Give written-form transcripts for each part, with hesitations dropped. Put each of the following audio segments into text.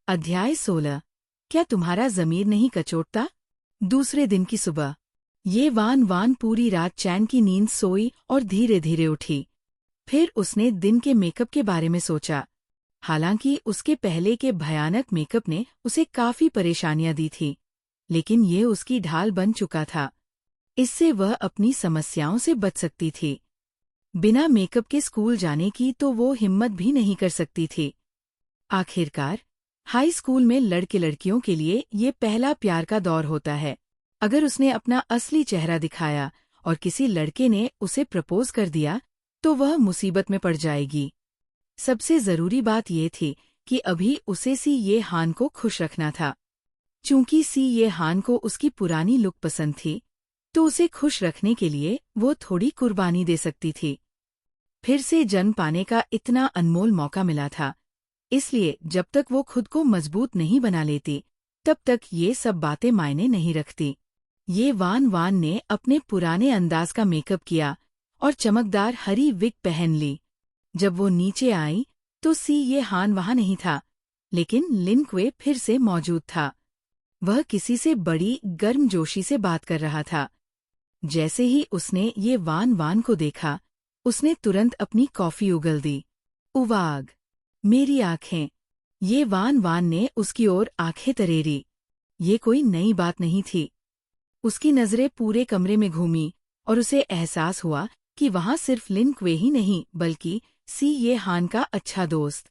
अध्याय 16। क्या तुम्हारा ज़मीर नहीं कचोटता? दूसरे दिन की सुबह ये वान पूरी रात चैन की नींद सोई और धीरे धीरे उठी। फिर उसने दिन के मेकअप के बारे में सोचा। हालांकि उसके पहले के भयानक मेकअप ने उसे काफी परेशानियां दी थी, लेकिन ये उसकी ढाल बन चुका था। इससे वह अपनी समस्याओं से बच सकती थी। बिना मेकअप के स्कूल जाने की तो वो हिम्मत भी नहीं कर सकती थी। आखिरकार हाई स्कूल में लड़के लड़कियों के लिए ये पहला प्यार का दौर होता है। अगर उसने अपना असली चेहरा दिखाया और किसी लड़के ने उसे प्रपोज कर दिया तो वह मुसीबत में पड़ जाएगी। सबसे जरूरी बात ये थी कि अभी उसे सी ये हान को खुश रखना था। चूंकि सी ये हान को उसकी पुरानी लुक पसंद थी, तो उसे खुश रखने के लिए वो थोड़ी कुर्बानी दे सकती थी। फिर से जन्म पाने का इतना अनमोल मौका मिला था, इसलिए जब तक वो खुद को मजबूत नहीं बना लेती तब तक ये सब बातें मायने नहीं रखती। ये वान ने अपने पुराने अंदाज का मेकअप किया और चमकदार हरी विग पहन ली। जब वो नीचे आई तो सी ये हान वहां नहीं था, लेकिन लिन क्वे फिर से मौजूद था। वह किसी से बड़ी गर्मजोशी से बात कर रहा था। जैसे ही उसने ये वान को देखा, उसने तुरंत अपनी कॉफी उगल दी। उवाग, मेरी आंखें। ये वान ने उसकी ओर आंखें तरेरी। ये कोई नई बात नहीं थी। उसकी नजरें पूरे कमरे में घूमी और उसे एहसास हुआ कि वहां सिर्फ लिन क्वे ही नहीं बल्कि सी ये हान का अच्छा दोस्त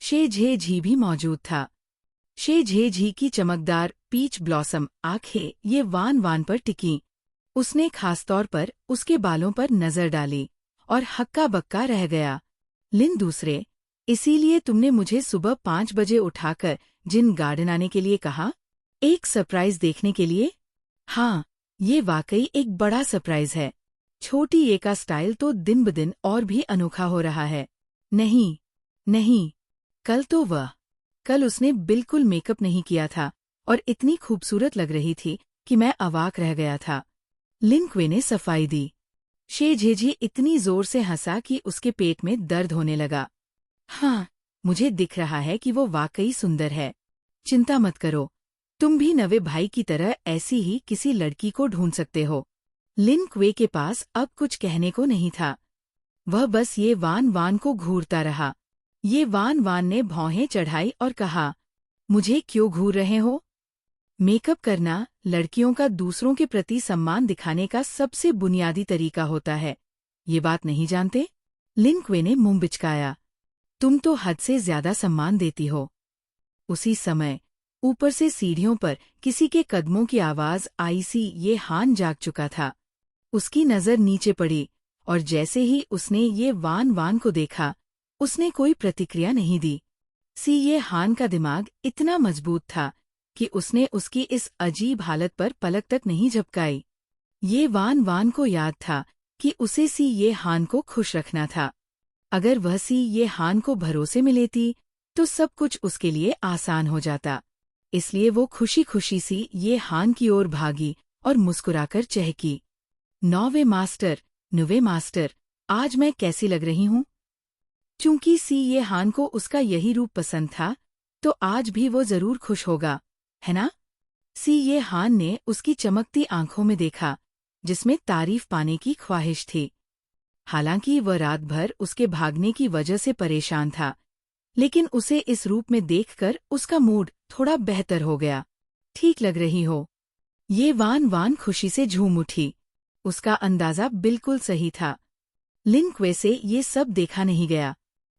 शे झे झी भी मौजूद था। शे झे झी की चमकदार पीच ब्लॉसम आंखें ये वान पर टिकीं। उसने खासतौर पर उसके बालों पर नजर डाली और हक्का बक्का रह गया। लिन दूसरे, इसीलिए तुमने मुझे सुबह 5 बजे उठाकर जिन गार्डन आने के लिए कहा? एक सरप्राइज देखने के लिए? हाँ, ये वाकई एक बड़ा सरप्राइज है। छोटी ये का स्टाइल तो दिन ब दिन और भी अनोखा हो रहा है। नहीं, नहीं, कल उसने बिल्कुल मेकअप नहीं किया था और इतनी खूबसूरत लग रही थी कि मैं अवाक रह गया था। लिन क्वे ने सफाई दी। शे झेझी इतनी जोर से हंसा कि उसके पेट में दर्द होने लगा। हाँ, मुझे दिख रहा है कि वो वाकई सुंदर है। चिंता मत करो, तुम भी नवे भाई की तरह ऐसी ही किसी लड़की को ढूंढ सकते हो। लिन क्वे के पास अब कुछ कहने को नहीं था। वह बस ये वान को घूरता रहा। ये वान ने भौहें चढ़ाई और कहा, मुझे क्यों घूर रहे हो? मेकअप करना लड़कियों का दूसरों के प्रति सम्मान दिखाने का सबसे बुनियादी तरीका होता है। ये बात नहीं जानते? लिन क्वे ने मुंह बिचकाया। तुम तो हद से ज्यादा सम्मान देती हो। उसी समय ऊपर से सीढ़ियों पर किसी के कदमों की आवाज आई। सी ये हान जाग चुका था। उसकी नजर नीचे पड़ी और जैसे ही उसने ये वान को देखा, उसने कोई प्रतिक्रिया नहीं दी। सी ये हान का दिमाग इतना मजबूत था कि उसने उसकी इस अजीब हालत पर पलक तक नहीं झपकाई। ये वान को याद था कि उसे सी ये हान को खुश रखना था। अगर वह सी ये हान को भरोसे में लेती तो सब कुछ उसके लिए आसान हो जाता। इसलिए वो खुशी खुशी सी ये हान की ओर भागी और मुस्कुराकर चहकी, नौवे मास्टर, आज मैं कैसी लग रही हूँ? चूंकि सी ये हान को उसका यही रूप पसंद था, तो आज भी वो जरूर खुश होगा, है ना? सी ये हान ने उसकी चमकती आंखों में देखा, जिसमें तारीफ पाने की ख्वाहिश थी। हालांकि वह रात भर उसके भागने की वजह से परेशान था, लेकिन उसे इस रूप में देखकर उसका मूड थोड़ा बेहतर हो गया। ठीक लग रही हो। ये वान खुशी से झूम उठी। उसका अंदाजा बिल्कुल सही था। लिन क्वे से ये सब देखा नहीं गया।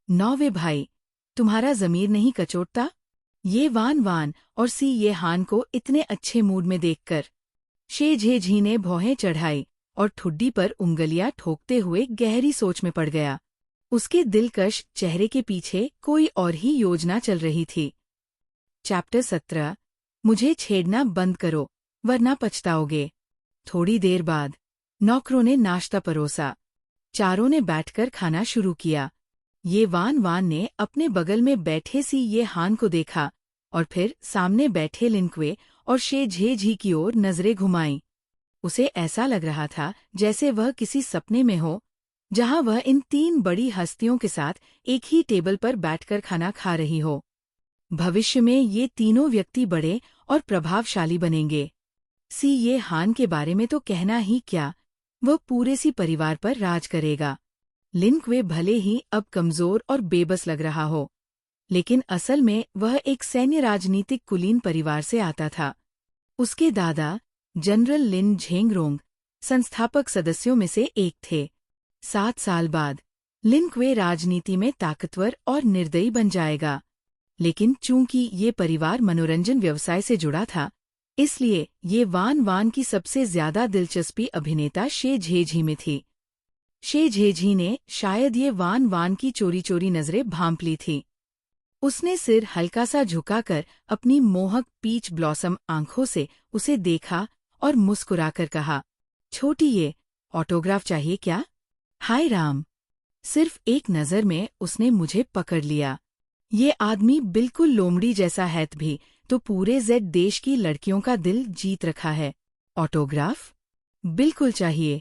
नौवे भाई, तुम्हारा ज़मीर नहीं कचोटता? ये वान और सी ये हान को इतने अच्छे मूड में देखकर शे झे झी ने भौहें चढ़ाई और ठुड्डी पर उंगलियां ठोकते हुए गहरी सोच में पड़ गया। उसके दिलकश चेहरे के पीछे कोई और ही योजना चल रही थी। चैप्टर 17। मुझे छेड़ना बंद करो वरना पछताओगे। थोड़ी देर बाद नौकरों ने नाश्ता परोसा। चारों ने बैठकर खाना शुरू किया। ये वान ने अपने बगल में बैठे सी ये हान को देखा और फिर सामने बैठे लिन क्वे और शे झे झी की ओर नजरें घुमाईं। उसे ऐसा लग रहा था जैसे वह किसी सपने में हो, जहां वह इन 3 बड़ी हस्तियों के साथ एक ही टेबल पर बैठकर खाना खा रही हो। भविष्य में ये तीनों व्यक्ति बड़े और प्रभावशाली बनेंगे। सी ये हान के बारे में तो कहना ही क्या, वह पूरे सी परिवार पर राज करेगा। लिन क्वे भले ही अब कमजोर और बेबस लग रहा हो, लेकिन असल में वह एक सैन्य राजनीतिक कुलीन परिवार से आता था। उसके दादा जनरल लिन झेंगरोंग संस्थापक सदस्यों में से एक थे। 7 साल बाद लिन क्वे राजनीति में ताकतवर और निर्दयी बन जाएगा, लेकिन चूंकि ये परिवार मनोरंजन व्यवसाय से जुड़ा था, इसलिए ये वान वान की सबसे ज्यादा दिलचस्पी अभिनेता शे झेझी में थी। शे झेझी ने शायद ये वान वान की चोरी चोरी नजरें भांप ली थी। उसने सिर हल्का सा झुकाकर अपनी मोहक पीच ब्लॉसम आंखों से उसे देखा और मुस्कुराकर कहा, छोटी ये ऑटोग्राफ चाहिए क्या? हाय राम! सिर्फ एक नजर में उसने मुझे पकड़ लिया। ये आदमी बिल्कुल लोमड़ी जैसा है भी तो पूरे जेड देश की लड़कियों का दिल जीत रखा है। ऑटोग्राफ? बिल्कुल चाहिए।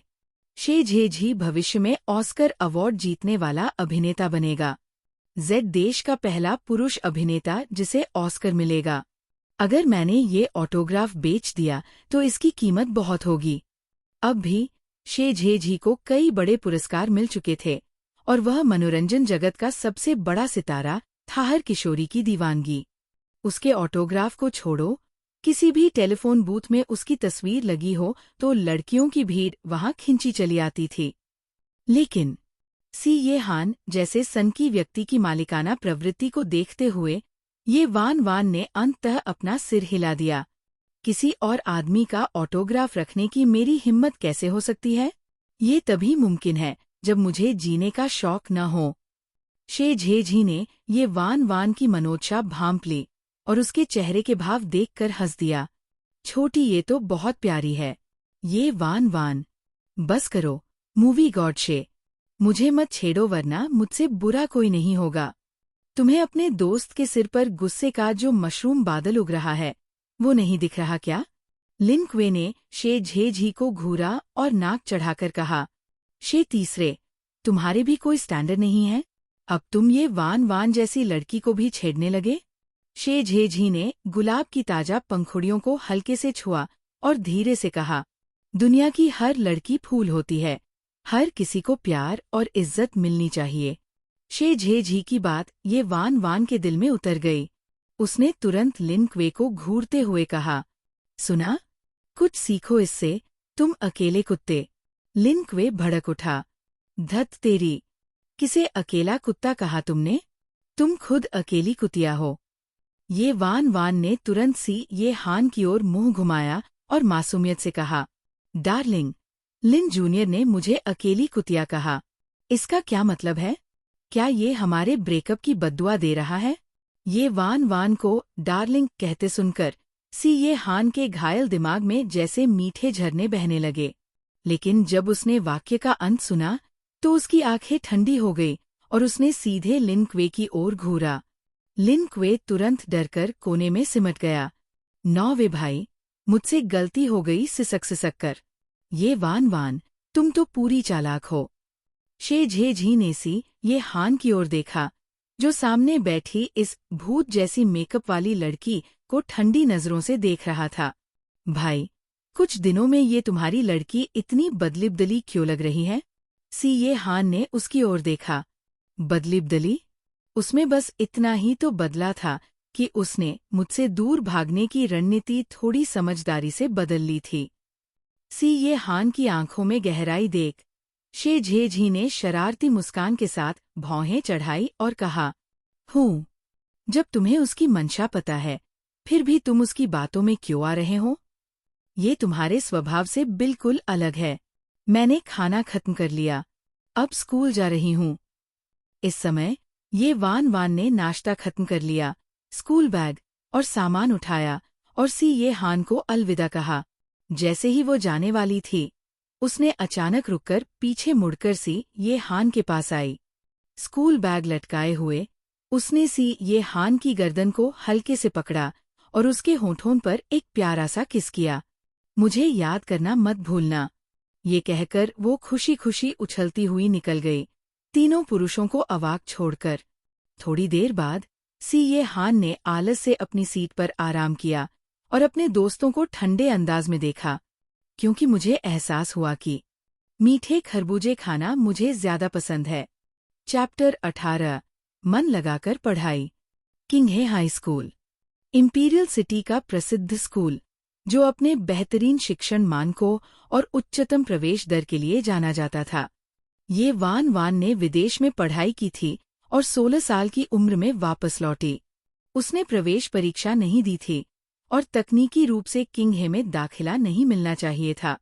शे झेझी भविष्य में ऑस्कर अवार्ड जीतने वाला अभिनेता बनेगा। जेड देश का पहला पुरुष अभिनेता जिसे ऑस्कर मिलेगा। अगर मैंने ये ऑटोग्राफ बेच दिया तो इसकी कीमत बहुत होगी। अब भी शे झेझी को कई बड़े पुरस्कार मिल चुके थे और वह मनोरंजन जगत का सबसे बड़ा सितारा था। हर किशोरी की दीवानगी। उसके ऑटोग्राफ को छोड़ो, किसी भी टेलीफोन बूथ में उसकी तस्वीर लगी हो तो लड़कियों की भीड़ वहां खिंची चली आती थी। लेकिन सी ये हान जैसे सनकी व्यक्ति की मालिकाना प्रवृत्ति को देखते हुए ये वान वान ने अंततः अपना सिर हिला दिया। किसी और आदमी का ऑटोग्राफ रखने की मेरी हिम्मत कैसे हो सकती है? ये तभी मुमकिन है जब मुझे जीने का शौक न हो। शे झेझी ने ये वान वान की मनोच्छा भांप ली और उसके चेहरे के भाव देखकर हंस दिया। छोटी ये तो बहुत प्यारी है। ये वान वान। बस करो, मूवी गॉड शे। मुझे मत छेड़ो वरना मुझसे बुरा कोई नहीं होगा। तुम्हें अपने दोस्त के सिर पर गुस्से का जो मशरूम बादल उग रहा है, वो नहीं दिख रहा क्या? लिन क्वे ने शे झेझी को घूरा और नाक चढ़ाकर कहा, शे तीसरे, तुम्हारे भी कोई स्टैंडर्ड नहीं है? अब तुम ये वान वान जैसी लड़की को भी छेड़ने लगे? शे झेझी ने गुलाब की ताजा पंखुड़ियों को हल्के से छुआ और धीरे से कहा, दुनिया की हर लड़की फूल होती है। हर किसी को प्यार और इज्जत मिलनी चाहिए। शे झेझी की बात ये वान वान के दिल में उतर गई। उसने तुरंत लिन क्वे को घूरते हुए कहा, सुना? कुछ सीखो इससे, तुम अकेले कुत्ते। लिन क्वे भड़क उठा, धत तेरी! किसे अकेला कुत्ता कहा तुमने? तुम खुद अकेली कुतिया हो। ये वान वान ने तुरंत सी ये हान की ओर मुंह घुमाया और मासूमियत से कहा, डार्लिंग, लिन जूनियर ने मुझे अकेली कुतिया कहा। इसका क्या मतलब है? क्या ये हमारे ब्रेकअप की बद्दुआ दे रहा है? ये वान वान को डार्लिंग कहते सुनकर सी ये हान के घायल दिमाग में जैसे मीठे झरने बहने लगे। लेकिन जब उसने वाक्य का अंत सुना तो उसकी आंखें ठंडी हो गई और उसने सीधे लिन क्वे की ओर घूरा। लिन क्वे तुरंत डरकर कोने में सिमट गया। नौवे भाई, मुझसे गलती हो गई, सिसक सिसक कर। ये वान वान, तुम तो पूरी चालाक हो। शे झेझी ने सी ये हान की ओर देखा, जो सामने बैठी इस भूत जैसी मेकअप वाली लड़की को ठंडी नजरों से देख रहा था। भाई, कुछ दिनों में ये तुम्हारी लड़की इतनी क्यों लग रही है? सी ये हान ने उसकी ओर देखा। बदलिबदली? उसमें बस इतना ही तो बदला था कि उसने मुझसे दूर भागने की रणनीति थोड़ी समझदारी से बदल ली थी। सी ये हान की आंखों में गहराई देख शे झेझी ने शरारती मुस्कान के साथ भौहें चढ़ाई और कहा, हूँ, जब तुम्हें उसकी मंशा पता है, फिर भी तुम उसकी बातों में क्यों आ रहे हो? ये तुम्हारे स्वभाव से बिल्कुल अलग है। मैंने खाना खत्म कर लिया, अब स्कूल जा रही हूँ। इस समय ये वान वान ने नाश्ता खत्म कर लिया, स्कूल बैग और सामान उठाया और सी ये हान को अलविदा कहा। जैसे ही वो जाने वाली थी, उसने अचानक रुककर पीछे मुड़कर सी ये हान के पास आई। स्कूल बैग लटकाए हुए उसने सी ये हान की गर्दन को हल्के से पकड़ा और उसके होठों पर एक प्यारा सा किस किया। मुझे याद करना मत भूलना, ये कहकर वो खुशी खुशी उछलती हुई निकल गई, तीनों पुरुषों को अवाक छोड़कर। थोड़ी देर बाद सीए हान ने आलस से अपनी सीट पर आराम किया और अपने दोस्तों को ठंडे अंदाज में देखा, क्योंकि मुझे एहसास हुआ कि मीठे खरबूजे खाना मुझे ज्यादा पसंद है। चैप्टर 18 मन लगाकर पढ़ाई। किंगहे हाई स्कूल, इंपीरियल सिटी का प्रसिद्ध स्कूल, जो अपने बेहतरीन शिक्षण मानकों और उच्चतम प्रवेश दर के लिए जाना जाता था। ये वान वान ने विदेश में पढ़ाई की थी और 16 साल की उम्र में वापस लौटी। उसने प्रवेश परीक्षा नहीं दी थी और तकनीकी रूप से किंगहे में दाखिला नहीं मिलना चाहिए था,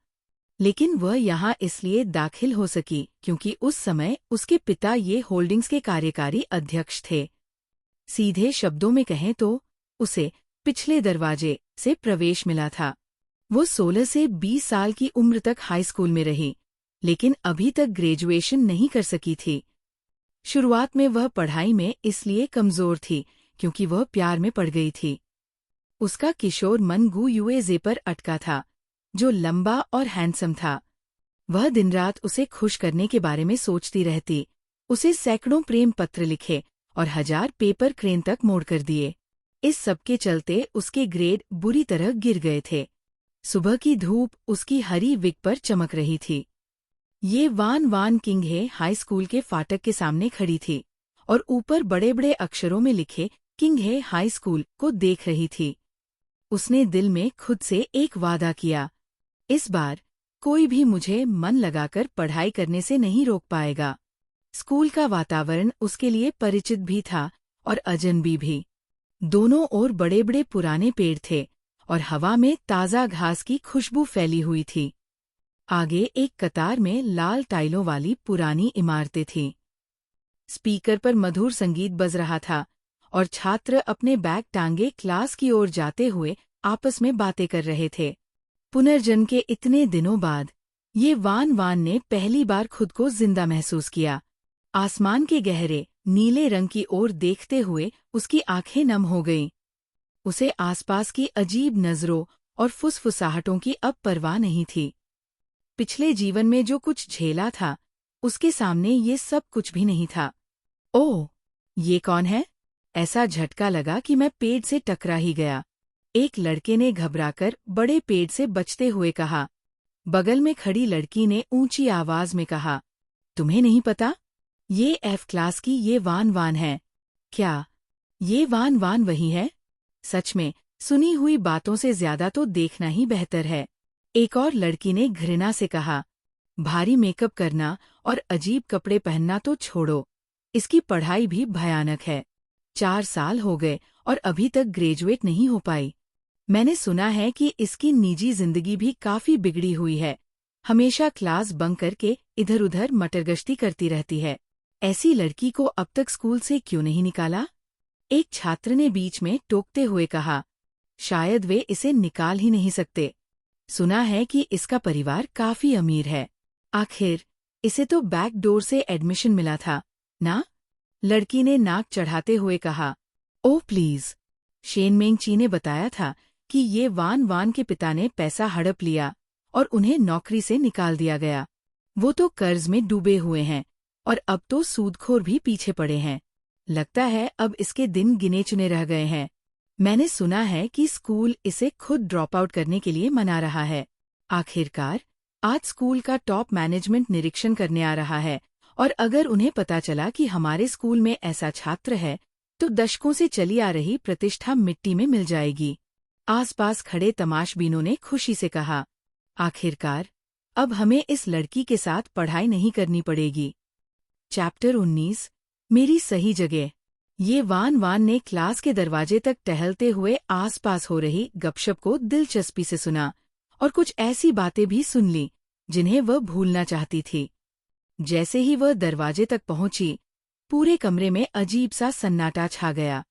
लेकिन वह यहाँ इसलिए दाखिल हो सकी क्योंकि उस समय उसके पिता ये होल्डिंग्स के कार्यकारी अध्यक्ष थे। सीधे शब्दों में कहें तो उसे पिछले दरवाजे से प्रवेश मिला था। वो 16 से 20 साल की उम्र तक हाई स्कूल में रही, लेकिन अभी तक ग्रेजुएशन नहीं कर सकी थी। शुरुआत में वह पढ़ाई में इसलिए कमजोर थी क्योंकि वह प्यार में पड़ गई थी। उसका किशोर मन गु यूएजे पर अटका था, जो लंबा और हैंडसम था। वह दिन रात उसे खुश करने के बारे में सोचती रहती, उसे सैकड़ों प्रेम पत्र लिखे और 1000 पेपर क्रेन तक मोड़ कर दिए। इस सब के चलते उसके ग्रेड बुरी तरह गिर गए थे। सुबह की धूप उसकी हरी विग पर चमक रही थी। ये वान वान किंगहे हाई स्कूल के फाटक के सामने खड़ी थी और ऊपर बड़े बड़े अक्षरों में लिखे किंगहे हाई स्कूल को देख रही थी। उसने दिल में खुद से एक वादा किया, इस बार कोई भी मुझे मन लगाकर पढ़ाई करने से नहीं रोक पाएगा। स्कूल का वातावरण उसके लिए परिचित भी था और अजनबी भी। दोनों ओर बड़े बड़े पुराने पेड़ थे और हवा में ताज़ा घास की खुशबू फैली हुई थी। आगे एक कतार में लाल टाइलों वाली पुरानी इमारतें थीं। स्पीकर पर मधुर संगीत बज रहा था और छात्र अपने बैग टांगे क्लास की ओर जाते हुए आपस में बातें कर रहे थे। पुनर्जन्म के इतने दिनों बाद ये वान वान ने पहली बार खुद को जिंदा महसूस किया। आसमान के गहरे नीले रंग की ओर देखते हुए उसकी आंखें नम हो गईं। उसे आसपास की अजीब नजरों और फुसफुसाहटों की अब परवाह नहीं थी। पिछले जीवन में जो कुछ झेला था, उसके सामने ये सब कुछ भी नहीं था। ओह, ये कौन है? ऐसा झटका लगा कि मैं पेड़ से टकरा ही गया। एक लड़के ने घबराकर बड़े पेड़ से बचते हुए कहा। बगल में खड़ी लड़की ने ऊंची आवाज में कहा, तुम्हें नहीं पता? ये एफ क्लास की ये वान वान है। क्या ये वान वान वही है? सच में, सुनी हुई बातों से ज्यादा तो देखना ही बेहतर है। एक और लड़की ने घृणा से कहा, भारी मेकअप करना और अजीब कपड़े पहनना तो छोड़ो, इसकी पढ़ाई भी भयानक है। 4 साल हो गए और अभी तक ग्रेजुएट नहीं हो पाई। मैंने सुना है कि इसकी निजी जिंदगी भी काफी बिगड़ी हुई है। हमेशा क्लास बंक करके इधर उधर मटरगश्ती करती रहती है। ऐसी लड़की को अब तक स्कूल से क्यों नहीं निकाला? एक छात्र ने बीच में टोकते हुए कहा, शायद वे इसे निकाल ही नहीं सकते। सुना है कि इसका परिवार काफी अमीर है। आखिर इसे तो बैक डोर से एडमिशन मिला था ना? लड़की ने नाक चढ़ाते हुए कहा। ओह प्लीज, शेन मेंगची ने बताया था कि ये वान वान के पिता ने पैसा हड़प लिया और उन्हें नौकरी से निकाल दिया गया। वो तो कर्ज में डूबे हुए हैं और अब तो सूदखोर भी पीछे पड़े हैं। लगता है अब इसके दिन गिने चुने रह गए हैं। मैंने सुना है कि स्कूल इसे खुद ड्रॉप आउट करने के लिए मना रहा है। आखिरकार आज स्कूल का टॉप मैनेजमेंट निरीक्षण करने आ रहा है और अगर उन्हें पता चला कि हमारे स्कूल में ऐसा छात्र है तो दशकों से चली आ रही प्रतिष्ठा मिट्टी में मिल जाएगी। आसपास खड़े तमाशबीनों ने खुशी से कहा, आखिरकार अब हमें इस लड़की के साथ पढ़ाई नहीं करनी पड़ेगी। चैप्टर 19 मेरी सही जगह। ये वान वान ने क्लास के दरवाजे तक टहलते हुए आसपास हो रही गपशप को दिलचस्पी से सुना और कुछ ऐसी बातें भी सुन ली जिन्हें वह भूलना चाहती थी। जैसे ही वह दरवाजे तक पहुंची, पूरे कमरे में अजीब सा सन्नाटा छा गया।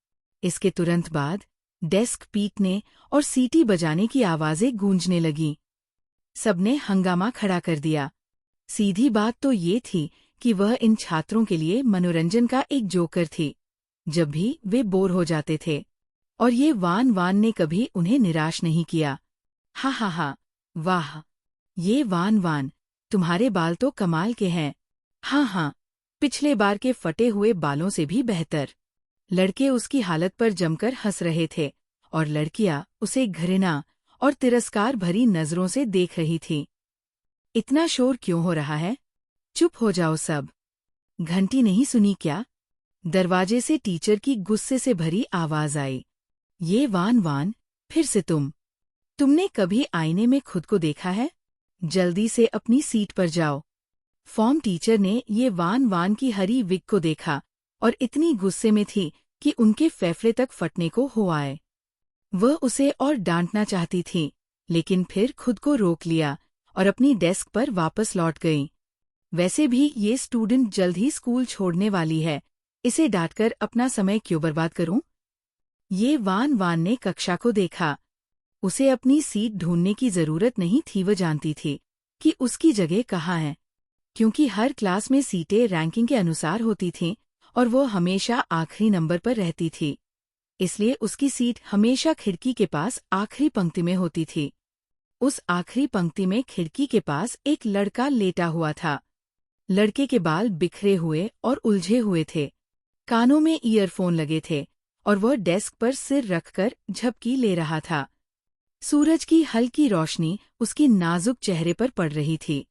इसके तुरंत बाद डेस्क पीटने और सीटी बजाने की आवाजें गूंजने लगीं। सबने हंगामा खड़ा कर दिया। सीधी बात तो ये थी कि वह इन छात्रों के लिए मनोरंजन का एक जोकर थी जब भी वे बोर हो जाते थे, और ये वान वान ने कभी उन्हें निराश नहीं किया। हा हा हा, वाह, ये वान वान, तुम्हारे बाल तो कमाल के हैं। हाँ हाँ, पिछले बार के फटे हुए बालों से भी बेहतर। लड़के उसकी हालत पर जमकर हंस रहे थे और लड़कियां उसे घृणा और तिरस्कार भरी नजरों से देख रही थीं। इतना शोर क्यों हो रहा है? चुप हो जाओ सब। घंटी नहीं सुनी क्या? दरवाजे से टीचर की गुस्से से भरी आवाज आई। ये वान वान, फिर से तुमने कभी आईने में खुद को देखा है? जल्दी से अपनी सीट पर जाओ। फॉर्म टीचर ने ये वान वान की हरी विग को देखा और इतनी गुस्से में थी कि उनके फेफड़े तक फटने को हो आए। वह उसे और डांटना चाहती थी, लेकिन फिर खुद को रोक लिया और अपनी डेस्क पर वापस लौट गई। वैसे भी ये स्टूडेंट जल्द ही स्कूल छोड़ने वाली है, इसे डांटकर अपना समय क्यों बर्बाद करूं? ये वान वान ने कक्षा को देखा। उसे अपनी सीट ढूंढने की जरूरत नहीं थी। वह जानती थी कि उसकी जगह कहाँ है, क्योंकि हर क्लास में सीटें रैंकिंग के अनुसार होती थीं और वो हमेशा आखिरी नंबर पर रहती थी। इसलिए उसकी सीट हमेशा खिड़की के पास आखिरी पंक्ति में होती थी। उस आखिरी पंक्ति में खिड़की के पास एक लड़का लेटा हुआ था। लड़के के बाल बिखरे हुए और उलझे हुए थे, कानों में ईयरफोन लगे थे और वह डेस्क पर सिर रखकर झपकी ले रहा था। सूरज की हल्की रोशनी उसकी नाजुक चेहरे पर पड़ रही थी,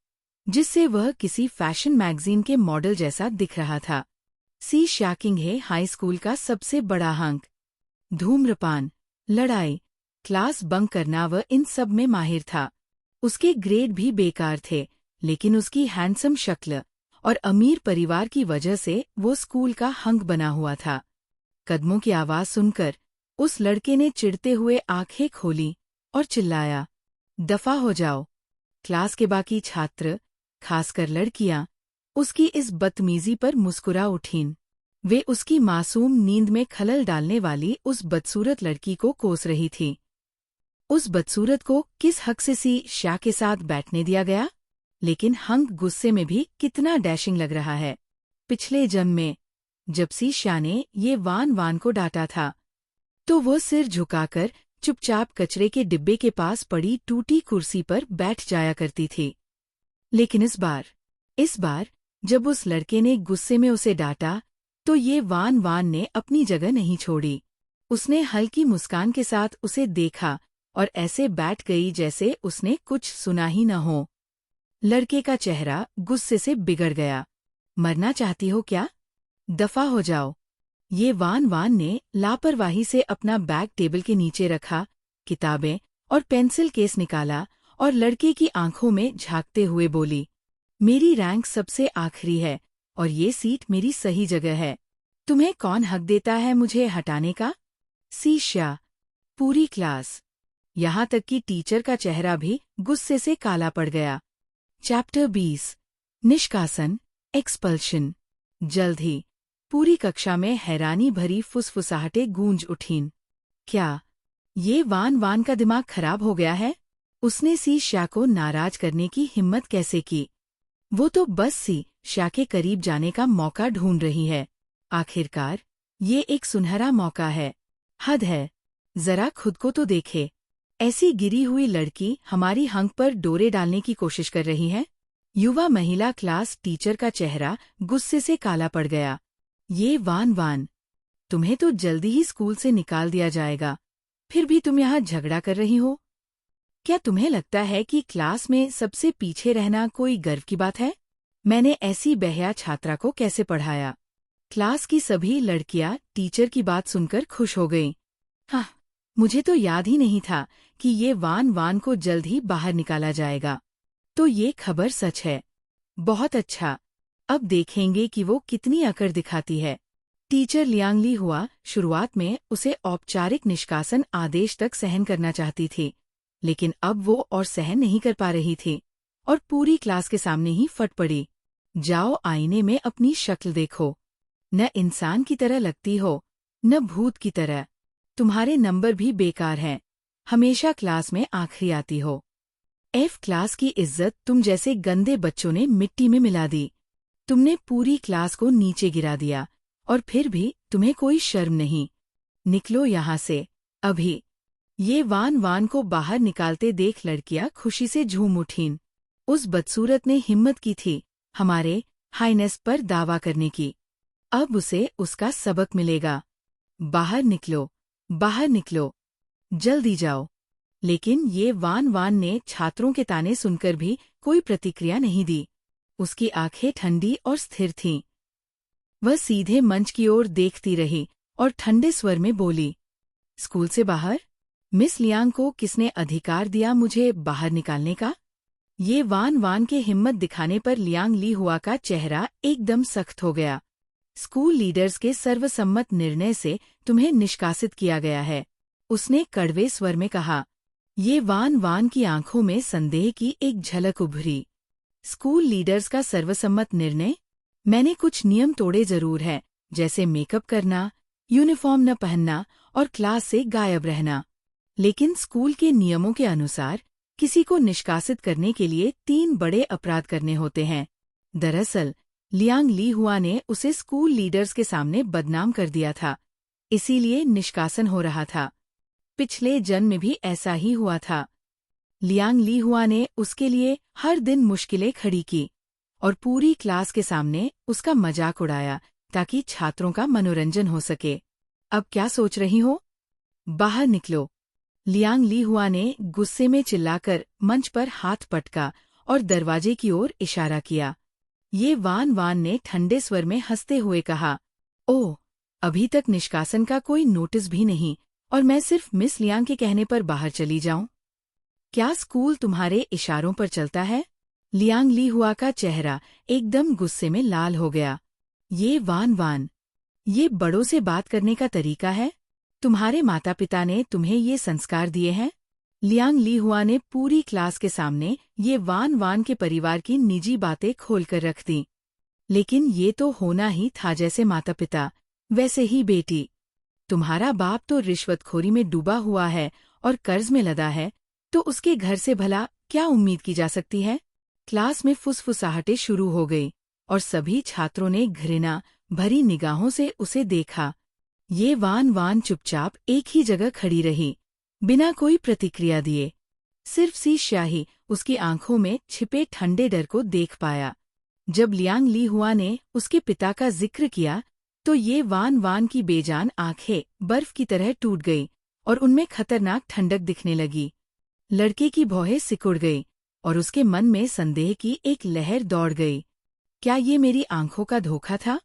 जिससे वह किसी फैशन मैगजीन के मॉडल जैसा दिख रहा था। सी शैकिंग है हाई स्कूल का सबसे बड़ा हंक। धूम्रपान, लड़ाई, क्लास बंक करना, वह इन सब में माहिर था। उसके ग्रेड भी बेकार थे, लेकिन उसकी हैंडसम शक्ल और अमीर परिवार की वजह से वो स्कूल का हंक बना हुआ था। कदमों की आवाज सुनकर उस लड़के ने चिढ़ते हुए आंखें खोली और चिल्लाया, दफा हो जाओ। क्लास के बाकी छात्र, खासकर लड़कियां, उसकी इस बदतमीजी पर मुस्कुरा उठीं। वे उसकी मासूम नींद में खलल डालने वाली उस बदसूरत लड़की को कोस रही थी। उस बदसूरत को किस हक से सी शाह के साथ बैठने दिया गया? लेकिन हंक गुस्से में भी कितना डैशिंग लग रहा है। पिछले जन्म में जब सी शाह ने ये वान वान को डांटा था, तो वो सिर झुकाकर चुपचाप कचरे के डिब्बे के पास पड़ी टूटी कुर्सी पर बैठ जाया करती थी। लेकिन इस बार जब उस लड़के ने गुस्से में उसे डांटा, तो ये वान वान ने अपनी जगह नहीं छोड़ी। उसने हल्की मुस्कान के साथ उसे देखा और ऐसे बैठ गई जैसे उसने कुछ सुना ही न हो। लड़के का चेहरा गुस्से से बिगड़ गया। मरना चाहती हो क्या? दफा हो जाओ। ये वान वान ने लापरवाही से अपना बैग टेबल के नीचे रखा, किताबें और पेंसिल केस निकाला और लड़के की आंखों में झांकते हुए बोली, मेरी रैंक सबसे आखिरी है और ये सीट मेरी सही जगह है। तुम्हें कौन हक देता है मुझे हटाने का? सी शाह, पूरी क्लास, यहाँ तक कि टीचर का चेहरा भी गुस्से से काला पड़ गया। चैप्टर 20, निष्कासन, एक्सपल्शन। जल्द ही पूरी कक्षा में हैरानी भरी फुसफुसाहटें गूंज उठीं। क्या ये वान वान का दिमाग खराब हो गया है? उसने सी शाह को नाराज करने की हिम्मत कैसे की? वो तो बस सी शाह के करीब जाने का मौका ढूंढ रही है। आखिरकार ये एक सुनहरा मौका है। हद है, जरा खुद को तो देखे। ऐसी गिरी हुई लड़की हमारी हंक पर डोरे डालने की कोशिश कर रही है। युवा महिला क्लास टीचर का चेहरा गुस्से से काला पड़ गया। ये वान वान, तुम्हें तो जल्दी ही स्कूल से निकाल दिया जाएगा, फिर भी तुम यहाँ झगड़ा कर रही हो? क्या तुम्हें लगता है कि क्लास में सबसे पीछे रहना कोई गर्व की बात है? मैंने ऐसी बेहया छात्रा को कैसे पढ़ाया? क्लास की सभी लड़कियां टीचर की बात सुनकर खुश हो गईं। हाँ, मुझे तो याद ही नहीं था कि ये वान वान को जल्द ही बाहर निकाला जाएगा। तो ये खबर सच है। बहुत अच्छा, अब देखेंगे कि वो कितनी अकड़ दिखाती है। टीचर लियांगली हुआ शुरुआत में उसे औपचारिक निष्कासन आदेश तक सहन करना चाहती थी, लेकिन अब वो और सहन नहीं कर पा रही थी और पूरी क्लास के सामने ही फट पड़ी। जाओ आईने में अपनी शक्ल देखो। न इंसान की तरह लगती हो, न भूत की तरह। तुम्हारे नंबर भी बेकार हैं। हमेशा क्लास में आखिरी आती हो। एफ क्लास की इज्जत तुम जैसे गंदे बच्चों ने मिट्टी में मिला दी। तुमने पूरी क्लास को नीचे गिरा दिया और फिर भी तुम्हें कोई शर्म नहीं। निकलो यहाँ से, अभी। ये वान वान को बाहर निकालते देख लड़कियां खुशी से झूम उठीं। उस बदसूरत ने हिम्मत की थी हमारे हाईनेस पर दावा करने की। अब उसे उसका सबक मिलेगा। बाहर निकलो, बाहर निकलो, जल्दी जाओ। लेकिन ये वान वान ने छात्रों के ताने सुनकर भी कोई प्रतिक्रिया नहीं दी। उसकी आंखें ठंडी और स्थिर थीं। वह सीधे मंच की ओर देखती रही और ठंडे स्वर में बोली, स्कूल से बाहर? मिस लियांग को किसने अधिकार दिया मुझे बाहर निकालने का? ये वान वान के हिम्मत दिखाने पर लियांग ली हुआ का चेहरा एकदम सख्त हो गया। स्कूल लीडर्स के सर्वसम्मत निर्णय से तुम्हें निष्कासित किया गया है, उसने कड़वे स्वर में कहा। ये वान वान की आंखों में संदेह की एक झलक उभरी। स्कूल लीडर्स का सर्वसम्मत निर्णय? मैंने कुछ नियम तोड़े जरूर है, जैसे मेकअप करना, यूनिफॉर्म न पहनना और क्लास से गायब रहना। लेकिन स्कूल के नियमों के अनुसार किसी को निष्कासित करने के लिए 3 बड़े अपराध करने होते हैं। दरअसल लियांग ली हुआ ने उसे स्कूल लीडर्स के सामने बदनाम कर दिया था, इसीलिए निष्कासन हो रहा था। पिछले जन्म में भी ऐसा ही हुआ था। लियांग ली हुआ ने उसके लिए हर दिन मुश्किलें खड़ी की और पूरी क्लास के सामने उसका मजाक उड़ाया ताकि छात्रों का मनोरंजन हो सके। अब क्या सोच रही हो? बाहर निकलो। लियांग ली हुआ ने गुस्से में चिल्लाकर मंच पर हाथ पटका और दरवाजे की ओर इशारा किया। ये वान वान ने ठंडे स्वर में हंसते हुए कहा, ओह, अभी तक निष्कासन का कोई नोटिस भी नहीं और मैं सिर्फ मिस लियांग के कहने पर बाहर चली जाऊं? क्या स्कूल तुम्हारे इशारों पर चलता है? लियांग ली हुआ का चेहरा एकदम गुस्से में लाल हो गया। ये वान वान, ये बड़ों से बात करने का तरीका है? तुम्हारे माता पिता ने तुम्हें ये संस्कार दिए हैं? लियांग ली हुआ ने पूरी क्लास के सामने ये वान वान के परिवार की निजी बातें खोलकर रख दी। लेकिन ये तो होना ही था, जैसे माता पिता वैसे ही बेटी। तुम्हारा बाप तो रिश्वतखोरी में डूबा हुआ है और कर्ज में लदा है, तो उसके घर से भला क्या उम्मीद की जा सकती है? क्लास में फुसफुसाहटें शुरू हो गई और सभी छात्रों ने घृणा भरी निगाहों से उसे देखा। ये वान वान चुपचाप एक ही जगह खड़ी रही, बिना कोई प्रतिक्रिया दिए। सिर्फ सी स्याही उसकी आंखों में छिपे ठंडे डर को देख पाया। जब लियांग ली हुआ ने उसके पिता का जिक्र किया तो ये वान वान की बेजान आंखें बर्फ की तरह टूट गई और उनमें खतरनाक ठंडक दिखने लगी। लड़के की भौहें सिकुड़ गई और उसके मन में संदेह की एक लहर दौड़ गई। क्या ये मेरी आंखों का धोखा था?